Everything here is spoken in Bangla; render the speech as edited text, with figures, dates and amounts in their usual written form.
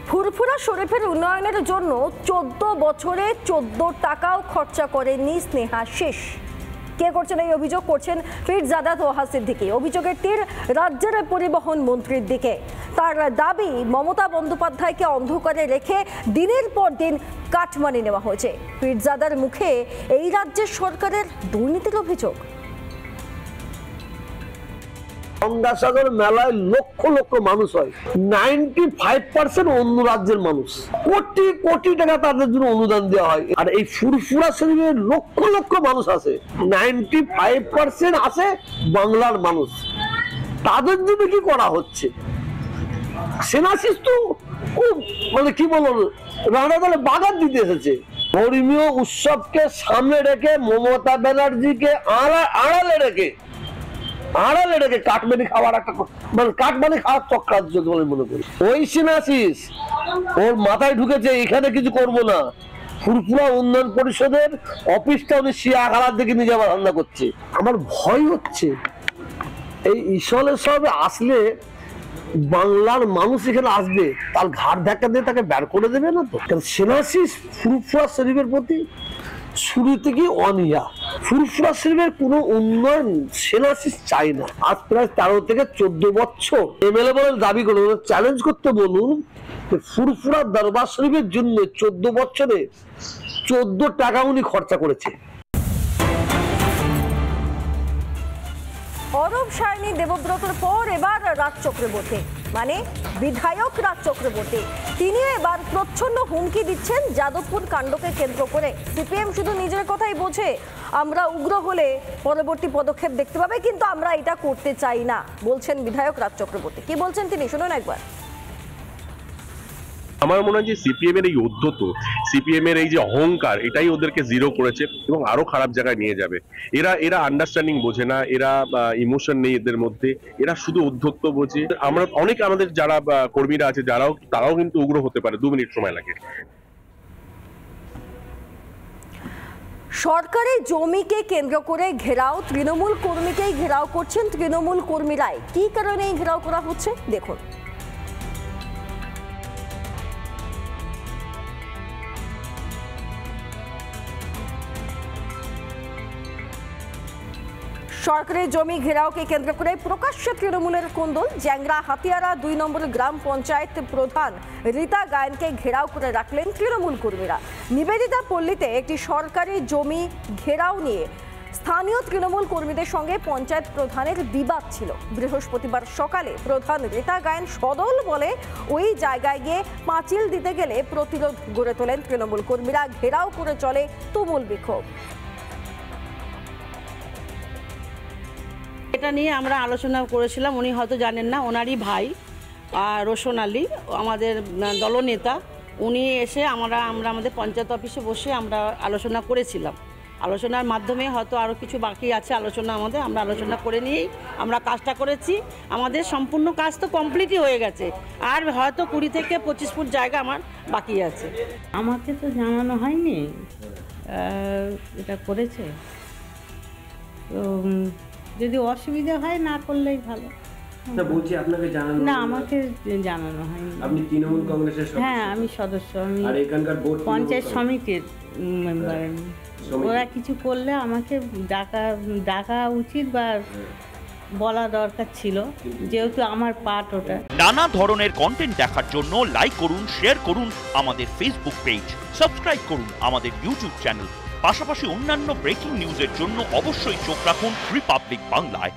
ফুরফুরা শরীফের উন্নয়নের জন্য 14 বছরে 14 টাকাও খরচা করেননি স্নেহাশিস। কে করছেন এই অভিযোগ? করছেন পীরজাদা তোহা সিদ্দিকী। অভিযোগের তীর রাজ্যের পরিবহন মন্ত্রীর দিকে। তার দাবি, মমতা বন্দ্যোপাধ্যায়কে অন্ধকারে রেখে দিনের পর দিন কাটমানি নেওয়া হয়েছে। পীরজাদার মুখে এই রাজ্যের সরকারের দুর্নীতির অভিযোগ। গঙ্গাসাগর মেলায় লক্ষ লক্ষ মানুষ হয়, 95% অন্য রাজ্যের মানুষ। কোটি কোটি টাকা তাদের জন্য অনুদান দেওয়া হয়। আর এই ফুরফুরা শরীফে লক্ষ লক্ষ মানুষ আছে, 95% আছে বাংলার মানুষ। তাদের জন্য কি করা হচ্ছে? সেনাশিস তো মানে কি বলবো, রানাদলে বাগান দিতে এসেছে। ধর্মীয় উৎসবকে সামনে রেখে মমতা ব্যানার্জিকে আড়ালে রেখে কাটমানি খাওয়ার একটা মানে কাটমানি খাওয়ার চক্রান্ত বলে মনে করি। ওই সিনাসিস ওর মাথায় ঢুকেছে এখানে কিছু করব না। ফুরফুরা উন্নয়ন পরিষদের অফিসটা উনি শিয়াখালার দিকে নিয়ে যাওয়ার ধান্দা করছে। আমার ভয় হচ্ছে এই ইসলে সব আসলে বাংলার মানুষ এখানে আসবে, তার ঘাট ধাক্কা দিয়ে তাকে বের করে দেবে না তো। কারণ সিনাসিস ফুরফুরা শরীফের প্রতি শুরু থেকে অনিয়া। ফুরফুরা শরীফের কোনো উন্নয়ন সেনাশিস চাই না। আজ প্রায় 13 থেকে 14 বছর এমএলএ বলে দাবি করুন, চ্যালেঞ্জ করতে বলুন, ফুরফুরা দরবার শরীফের জন্য 14 বছরে 14 টাকা উনি খরচা করেছে। অরব সায়নী দেবব্রতর পর এবার রাজ চক্রবর্তী, মানে বিধায়ক রাজ চক্রবর্তী, তিনি এবার প্রচ্ছন্ন হুমকি দিচ্ছেন যাদবপুর কাণ্ডকে কেন্দ্র করে। সিপিএম শুধু নিজের কথাই বোঝে, আমরা উগ্র হলে পরবর্তী পদক্ষেপ দেখতে পাবে, কিন্তু আমরা এটা করতে চাই না বলছেন বিধায়ক রাজ চক্রবর্তী। কি বলছেন তিনি, শুনুন একবার। আমার মনে হয় যে সিপিএম এর এই উদ্ধত, সিপিএম এর এই যে অহংকার, এটাই ওদেরকে জিরো করেছে এবং আরো খারাপ জায়গায় নিয়ে যাবে। এরা আন্ডারস্ট্যান্ডিং বোঝে না, এরা ইমোশন নেই এদের মধ্যে, এরা শুধু উদ্ধত্ত বোঝে। আমরা অনেক আমাদের যারা কর্মীরা আছে তারাও কিন্তু উগ্র হতে পারে, 2 মিনিট সময় লাগে। সরকারি জমিকে কেন্দ্র করে ঘেরাও, তৃণমূল কর্মীকেই ঘেরাও করছেন তৃণমূল কর্মীরাই। কি কারণে এই ঘেরাও করা হচ্ছে দেখুন। সরকারি জমি ঘেরাওকে কেন্দ্র করে প্রকাশ্যে তৃণমূলের কোন্দল। জ্যাংরা হাতিয়ারা 2 নম্বর গ্রাম পঞ্চায়েত প্রধান রীতা গায়েনকে ঘেরাও করে রাখলেন তৃণমূল কর্মীরা। নিবেদিতা পল্লীতে একটি সরকারি জমি ঘেরাও নিয়ে স্থানীয় তৃণমূল কর্মীদের সঙ্গে পঞ্চায়েত প্রধানের বিবাদ ছিল। বৃহস্পতিবার সকালে প্রধান রীতা গায়েন সদল বলে ওই জায়গায় গিয়ে পাঁচিল দিতে গেলে প্রতিরোধ গড়ে তোলেন তৃণমূল কর্মীরা। ঘেরাও করে চলে তুমুল বিক্ষোভ। এটা নিয়ে আমরা আলোচনা করেছিলাম, উনি হয়তো জানেন না, ওনারই ভাই রোশন আলী আমাদের দলনেতা, উনি এসে আমরা আমাদের পঞ্চায়েত অফিসে বসে আমরা আলোচনা করেছিলাম। আলোচনার মাধ্যমে হয়তো আরও কিছু বাকি আছে আলোচনা আমরা আলোচনা করে নিয়েই আমরা কাজটা করেছি। আমাদের সম্পূর্ণ কাজ তো কমপ্লিটই হয়ে গেছে, আর হয়তো 20 থেকে 25 ফুট জায়গা আমার বাকি আছে। আমাকে তো জানানো হয়নি এটা করেছে, তো যদি অসুবিধা হয় না করলেই ভালো। না বলছি আপনাকে জানানো না, আমাকে জানানো হয়নি। আপনি তৃণমূল কংগ্রেসের সদস্য? হ্যাঁ, আমি সদস্য, আমি আর এখানকার বোর্ড পঞ্চায়েত সমিতির মেম্বার। ওরা কিছু করলে আমাকে ডাকা উচিত বা বলা দরকার ছিল, যেহেতু আমার পার্ট ওটা। নানা ধরনের কন্টেন্ট দেখার জন্য লাইক করুন, শেয়ার করুন আমাদের ফেসবুক পেজ, সাবস্ক্রাইব করুন আমাদের ইউটিউব চ্যানেল। পাশাপাশি অন্যান্য ব্রেকিং নিউজের জন্য অবশ্যই চোখ রাখুন রিপাবলিক বাংলায়।